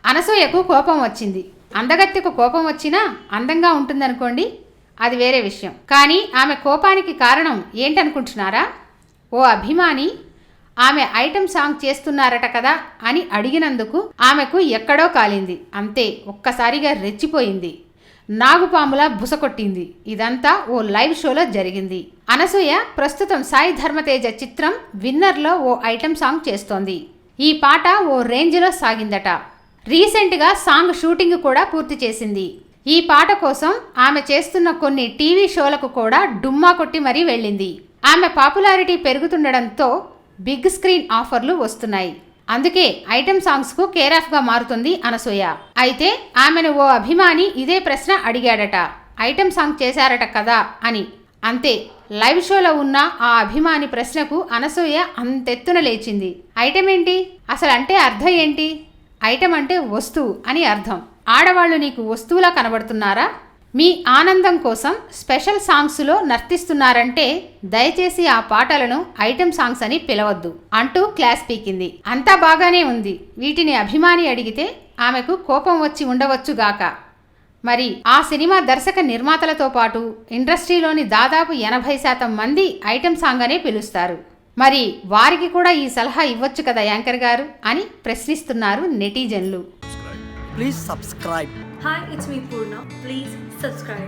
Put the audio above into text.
అనసూయకు కోపం వచ్చింది. అందగత్తెకు కోపం వచ్చినా అందంగా ఉంటుందనుకోండి, అది వేరే విషయం. కానీ ఆమె కోపానికి కారణం ఏంటనుకుంటున్నారా? ఓ అభిమాని ఆమె ఐటెం సాంగ్ చేస్తున్నారట కదా అని అడిగినందుకు ఆమెకు ఎక్కడో కాలింది. అంతే, ఒక్కసారిగా రెచ్చిపోయింది. నాగుపాములా బుసకొట్టింది. ఇదంతా ఓ లైవ్ షోలో జరిగింది. అనసూయ ప్రస్తుతం సాయి ధర్మతేజ చిత్రం విన్నర్లో ఓ ఐటెం సాంగ్ చేస్తోంది. ఈ పాట ఓ రేంజ్లో సాగిందట. రీసెంట్గా సాంగ్ షూటింగ్ కూడా పూర్తి చేసింది. ఈ పాట కోసం ఆమె చేస్తున్న కొన్ని టీవీ షోలకు కూడా డుమ్మా కొట్టి మరీ వెళ్ళింది. ఆమె పాపులారిటీ పెరుగుతుండడంతో బిగ్ స్క్రీన్ ఆఫర్లు వస్తున్నాయి. అందుకే ఐటెం సాంగ్స్కు కేరాఫ్గా మారుతుంది అనసూయ. అయితే ఆమెను ఓ అభిమాని ఇదే ప్రశ్న అడిగాడట, ఐటెం సాంగ్ చేశారట కదా అని. అంతే, లైవ్ షోలో ఉన్న ఆ అభిమాని ప్రశ్నకు అనసూయ అంతెత్తున లేచింది. ఐటెం ఏంటి అసలు అంటే అర్థం ఏంటి? ఐటెం అంటే వస్తువు అని అర్థం. ఆడవాళ్ళు నీకు వస్తువులా కనబడుతున్నారా? మీ ఆనందం కోసం స్పెషల్ సాంగ్స్లో నర్తిస్తున్నారంటే దయచేసి ఆ పాటలను ఐటెం సాంగ్స్ అని పిలవద్దు అంటూ క్లాస్ పీకింది. అంతా బాగానే ఉంది. వీటిని అభిమాని అడిగితే ఆమెకు కోపం వచ్చి ఉండవచ్చుగాక. మరి ఆ సినిమా దర్శక నిర్మాతలతో పాటు ఇండస్ట్రీలోని దాదాపు 80% మంది ఐటెం సాంగ్ అనే పిలుస్తారు. మరి వారికి కూడా ఈ సలహా ఇవ్వచ్చు కదా యాంకర్ గారు అని ప్రశ్నిస్తున్నారు నెటిజన్లు. Please subscribe. Hi, it's me Purna. Please subscribe.